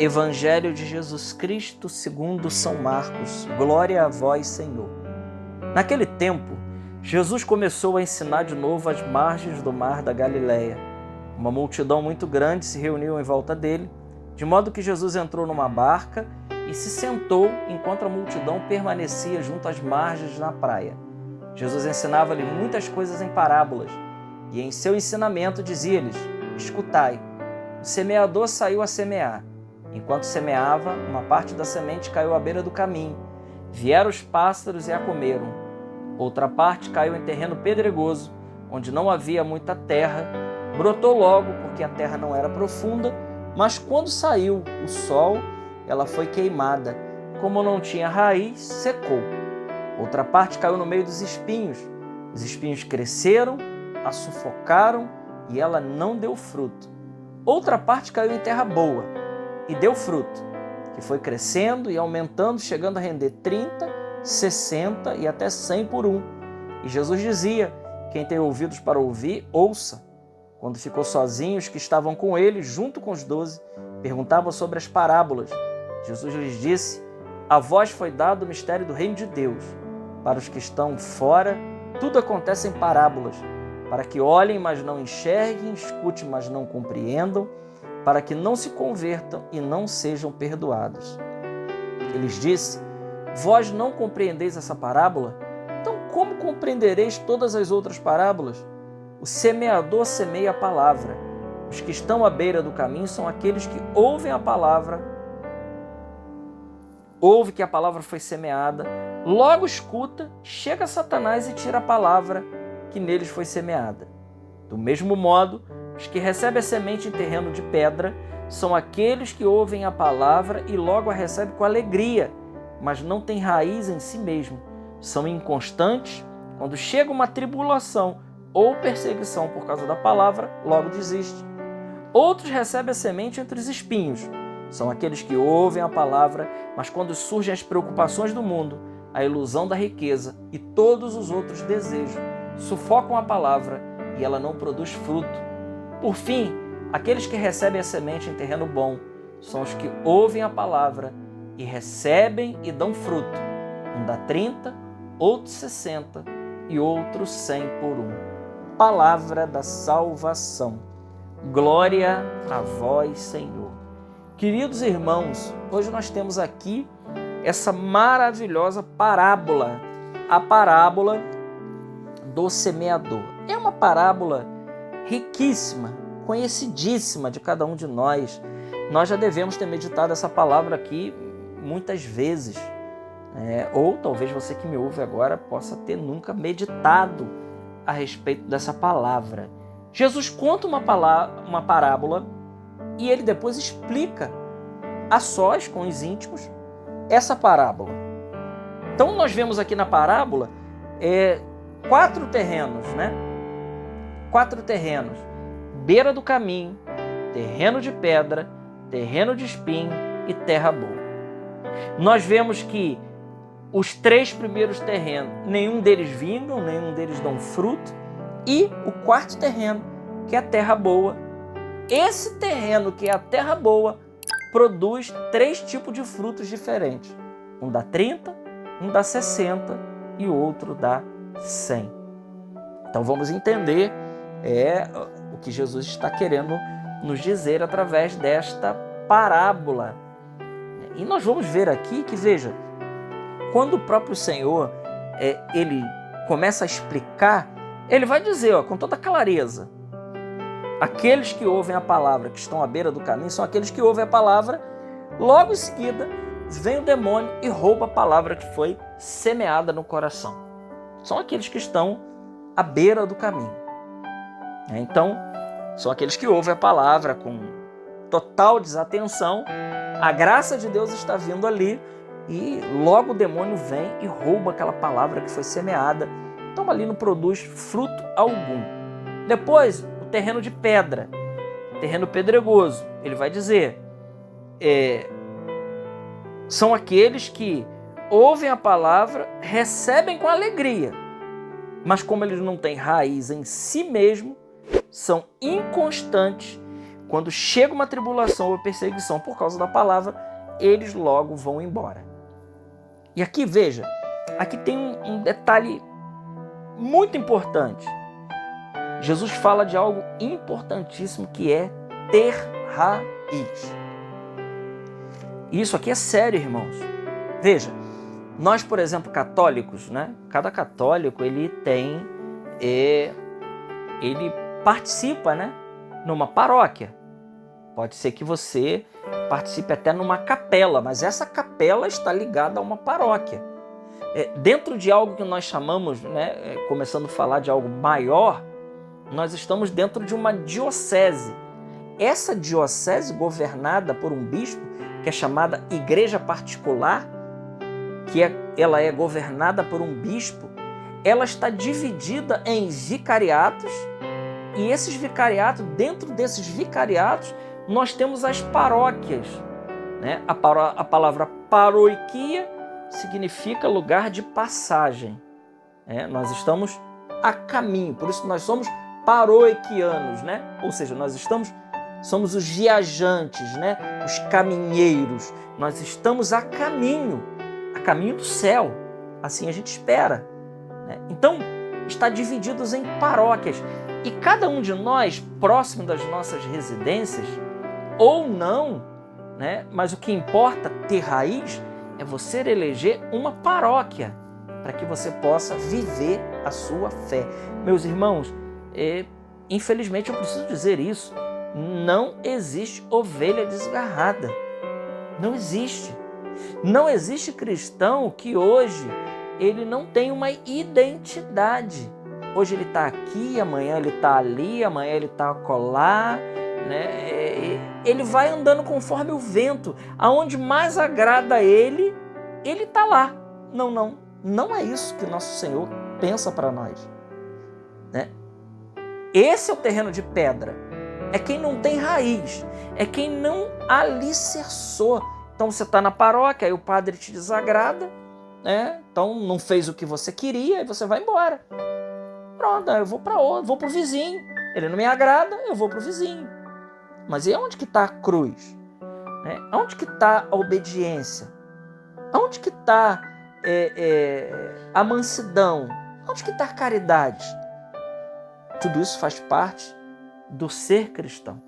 Evangelho de Jesus Cristo segundo São Marcos. Glória a vós, Senhor. Naquele tempo, Jesus começou a ensinar de novo às margens do mar da Galileia. Uma multidão muito grande se reuniu em volta dele, de modo que Jesus entrou numa barca e se sentou enquanto a multidão permanecia junto às margens na praia. Jesus ensinava-lhe muitas coisas em parábolas, e em seu ensinamento dizia-lhes: escutai, o semeador saiu a semear. Enquanto semeava, uma parte da semente caiu à beira do caminho. Vieram os pássaros e a comeram. Outra parte caiu em terreno pedregoso, onde não havia muita terra. Brotou logo, porque a terra não era profunda, mas quando saiu o sol, ela foi queimada. Como não tinha raiz, secou. Outra parte caiu no meio dos espinhos. Os espinhos cresceram, a sufocaram e ela não deu fruto. Outra parte caiu em terra boa e deu fruto, que foi crescendo e aumentando, chegando a render 30, 60 e até 100 por um. E Jesus dizia: quem tem ouvidos para ouvir, ouça. Quando ficou sozinho, os que estavam com ele, junto com os 12, perguntavam sobre as parábolas. Jesus lhes disse: a vós foi dado o mistério do reino de Deus. Para os que estão fora, tudo acontece em parábolas, para que olhem, mas não enxerguem, escutem, mas não compreendam, para que não se convertam e não sejam perdoados. Ele lhes disse: vós não compreendeis essa parábola? Então como compreendereis todas as outras parábolas? O semeador semeia a palavra. Os que estão à beira do caminho são aqueles que ouvem a palavra, ouve que a palavra foi semeada, logo escuta, chega Satanás e tira a palavra que neles foi semeada. Do mesmo modo, os que recebem a semente em terreno de pedra são aqueles que ouvem a palavra e logo a recebem com alegria, mas não têm raiz em si mesmo. São inconstantes. Quando chega uma tribulação ou perseguição por causa da palavra, logo desiste. Outros recebem a semente entre os espinhos. São aqueles que ouvem a palavra, mas quando surgem as preocupações do mundo, a ilusão da riqueza e todos os outros desejos, sufocam a palavra e ela não produz fruto. Por fim, aqueles que recebem a semente em terreno bom são os que ouvem a palavra e recebem e dão fruto. Um dá 30, outro 60 e outro 100 por um. Palavra da salvação. Glória a vós, Senhor. Queridos irmãos, hoje nós temos aqui essa maravilhosa parábola, a parábola do semeador. É uma parábola riquíssima, conhecidíssima de cada um de nós. Nós já devemos ter meditado essa palavra aqui muitas vezes, ou talvez você que me ouve agora possa ter nunca meditado a respeito dessa palavra. Jesus conta uma parábola e ele depois explica a sós, com os íntimos, essa parábola. Então nós vemos aqui na parábola 4 terrenos, 4 terrenos: beira do caminho, terreno de pedra, terreno de espinho e terra boa. Nós vemos que os 3 primeiros terrenos, nenhum deles vingam, nenhum deles dão fruto, e o 4º terreno, que é a terra boa. Esse terreno, que é a terra boa, produz 3 tipos de frutos diferentes. Um dá 30, um dá 60 e o outro dá 100. Então vamos entender o que Jesus está querendo nos dizer através desta parábola. E nós vamos ver aqui que, veja, quando o próprio Senhor ele começa a explicar, ele vai dizer com toda clareza: aqueles que ouvem a palavra, que estão à beira do caminho, são aqueles que ouvem a palavra, logo em seguida vem o demônio e rouba a palavra que foi semeada no coração. São aqueles que estão à beira do caminho. Então, são aqueles que ouvem a palavra com total desatenção, a graça de Deus está vindo ali e logo o demônio vem e rouba aquela palavra que foi semeada. Então ali não produz fruto algum. Depois, o terreno de pedra, terreno pedregoso, ele vai dizer, são aqueles que ouvem a palavra, recebem com alegria, mas como eles não têm raiz em si mesmo, são inconstantes. quando chega uma tribulação ou perseguição por causa da palavra, eles logo vão embora. E aqui, veja, aqui tem um detalhe muito importante. Jesus fala de algo importantíssimo que é ter raiz. Isso aqui é sério, irmãos. Veja, nós, por exemplo, católicos, né? Cada católico, ele participa, né? Numa paróquia. Pode ser que você participe até numa capela, mas essa capela está ligada a uma paróquia. Dentro de algo que nós chamamos, né? Começando a falar de algo maior, nós estamos dentro de uma diocese. Essa diocese governada por um bispo, que é chamada igreja particular, ela é governada por um bispo, ela está dividida em vicariatos, e esses vicariatos, dentro desses vicariatos, nós temos as paróquias, né? A palavra paroiquia significa lugar de passagem. Nós estamos a caminho, por isso nós somos paroiquianos, né? Ou seja, somos os viajantes, né? Os caminheiros. Nós estamos a caminho do céu. Assim a gente espera, né? Então, está divididos em paróquias. E cada um de nós, próximo das nossas residências, ou não, né? Mas o que importa ter raiz é você eleger uma paróquia para que você possa viver a sua fé. Meus irmãos, infelizmente eu preciso dizer isso, não existe ovelha desgarrada. Não existe. Não existe cristão que hoje ele não tem uma identidade. Hoje ele está aqui, amanhã ele está ali, amanhã ele está acolá, né? Ele vai andando conforme o vento. Aonde mais agrada a ele está lá. Não é isso que nosso Senhor pensa para nós, né? Esse é o terreno de pedra. É quem não tem raiz, é quem não alicerçou. Então você está na paróquia, aí o padre te desagrada, né? Então não fez o que você queria e você vai embora. Pronto, eu vou para outro, vou para o vizinho. Ele não me agrada, eu vou para o vizinho. Mas e onde que está a cruz? Onde que está a obediência? Onde que está a mansidão? Onde que está a caridade? Tudo isso faz parte do ser cristão.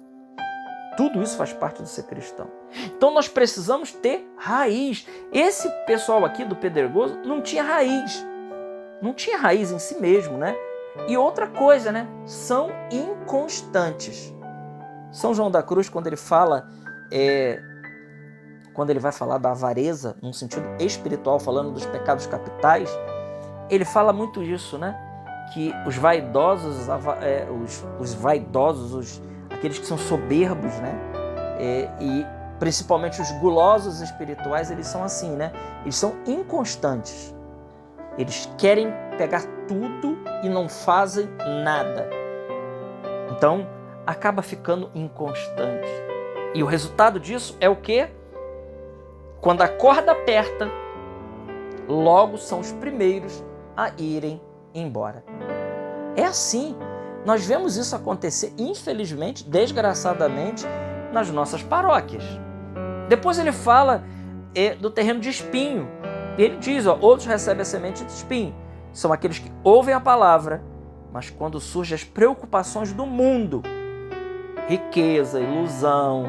Tudo isso faz parte do ser cristão. Então nós precisamos ter raiz. Esse pessoal aqui do Pedregoso não tinha raiz. Não tinha raiz em si mesmo, né? E outra coisa, né? São inconstantes. São João da Cruz, quando ele fala, quando ele vai falar da avareza, num sentido espiritual, falando dos pecados capitais, ele fala muito isso, né? Que os vaidosos, aqueles que são soberbos, né? E principalmente os gulosos espirituais, eles são assim, né? Eles são inconstantes. Eles querem pegar tudo e não fazem nada. Então, acaba ficando inconstante. E o resultado disso é o quê? Quando a corda aperta, logo são os primeiros a irem embora. É assim. Nós vemos isso acontecer, infelizmente, desgraçadamente, nas nossas paróquias. Depois ele fala do terreno de espinho. E ele diz, outros recebem a semente de espinho. São aqueles que ouvem a palavra, mas quando surgem as preocupações do mundo, riqueza, ilusão,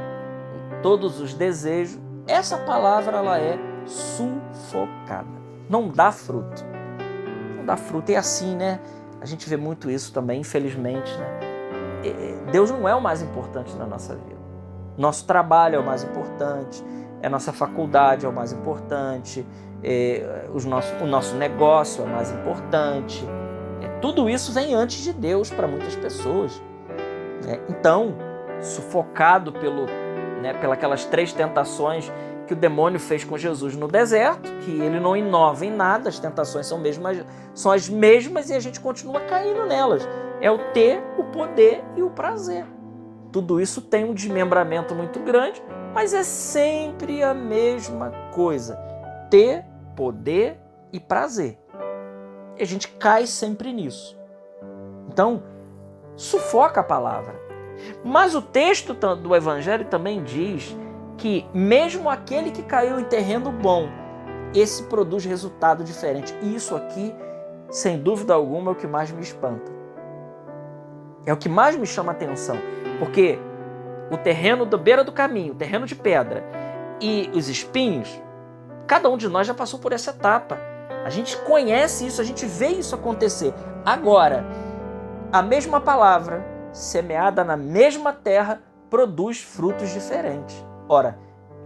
todos os desejos, essa palavra ela é sufocada. Não dá fruto. Não dá fruto. E assim, né? A gente vê muito isso também, infelizmente, né? Deus não é o mais importante na nossa vida. Nosso trabalho é o mais importante, a nossa faculdade é o mais importante, o nosso negócio é o mais importante. Tudo isso vem antes de Deus para muitas pessoas. Então, sufocado pelas 3 tentações que o demônio fez com Jesus no deserto, que ele não inova em nada, as tentações são as mesmas e a gente continua caindo nelas. É o ter, o poder e o prazer. Tudo isso tem um desmembramento muito grande, mas é sempre a mesma coisa. Ter, poder e prazer. E a gente cai sempre nisso. Então, sufoca a palavra. Mas o texto do Evangelho também diz que mesmo aquele que caiu em terreno bom, esse produz resultado diferente. E isso aqui, sem dúvida alguma, é o que mais me espanta. É o que mais me chama a atenção. Porque o terreno da beira do caminho, o terreno de pedra e os espinhos, cada um de nós já passou por essa etapa. A gente conhece isso, a gente vê isso acontecer. Agora, a mesma palavra, semeada na mesma terra, produz frutos diferentes. Ora,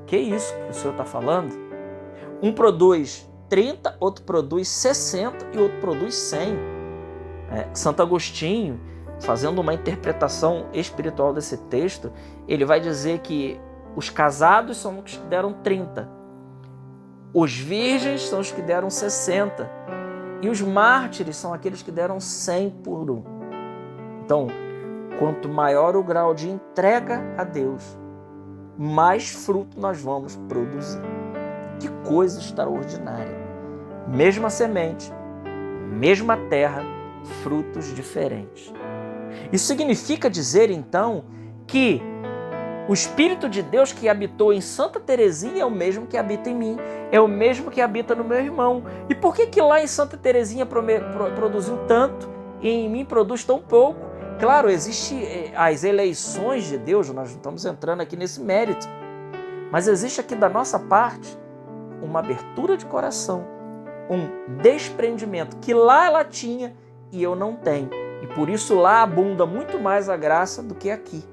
que isso que o Senhor está falando? Um produz 30, outro produz 60 e outro produz 100. Santo Agostinho, fazendo uma interpretação espiritual desse texto, ele vai dizer que os casados são os que deram 30, os virgens são os que deram 60 e os mártires são aqueles que deram 100 por um. Então, quanto maior o grau de entrega a Deus, mais fruto nós vamos produzir. Que coisa extraordinária! Mesma semente, mesma terra, frutos diferentes. Isso significa dizer, então, que o Espírito de Deus que habitou em Santa Teresinha é o mesmo que habita em mim, é o mesmo que habita no meu irmão. E por que lá em Santa Teresinha produziu tanto e em mim produz tão pouco? Claro, existem as eleições de Deus, nós não estamos entrando aqui nesse mérito, mas existe aqui da nossa parte uma abertura de coração, um desprendimento que lá ela tinha e eu não tenho. E por isso lá abunda muito mais a graça do que aqui,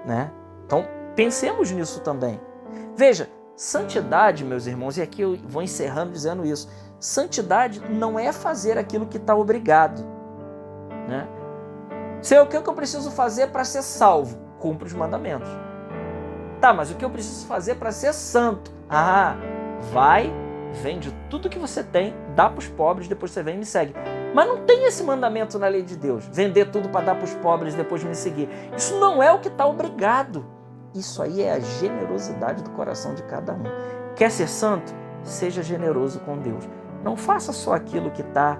né? Então, pensemos nisso também. Veja, santidade, meus irmãos, e aqui eu vou encerrando dizendo isso, santidade não é fazer aquilo que está obrigado, né? Senhor, o que eu preciso fazer para ser salvo? Cumpre os mandamentos. Tá, mas o que eu preciso fazer para ser santo? Vai, vende tudo que você tem, dá para os pobres, depois você vem e me segue. Mas não tem esse mandamento na lei de Deus, vender tudo para dar para os pobres, depois me seguir. Isso não é o que está obrigado. Isso aí é a generosidade do coração de cada um. Quer ser santo? Seja generoso com Deus. Não faça só aquilo que está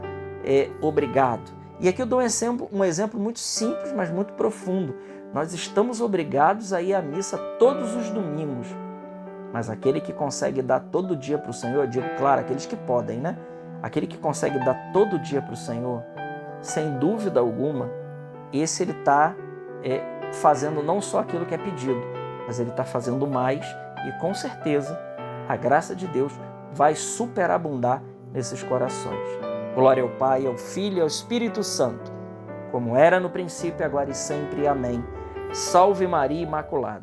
obrigado. E aqui eu dou um exemplo muito simples, mas muito profundo. Nós estamos obrigados a ir à missa todos os domingos. Mas aquele que consegue dar todo dia para o Senhor, eu digo, claro, aqueles que podem, né? Aquele que consegue dar todo dia para o Senhor, sem dúvida alguma, esse ele está fazendo não só aquilo que é pedido, mas ele está fazendo mais e com certeza a graça de Deus vai superabundar nesses corações. Glória ao Pai, ao Filho e ao Espírito Santo, como era no princípio, agora e sempre. Amém. Salve Maria Imaculada.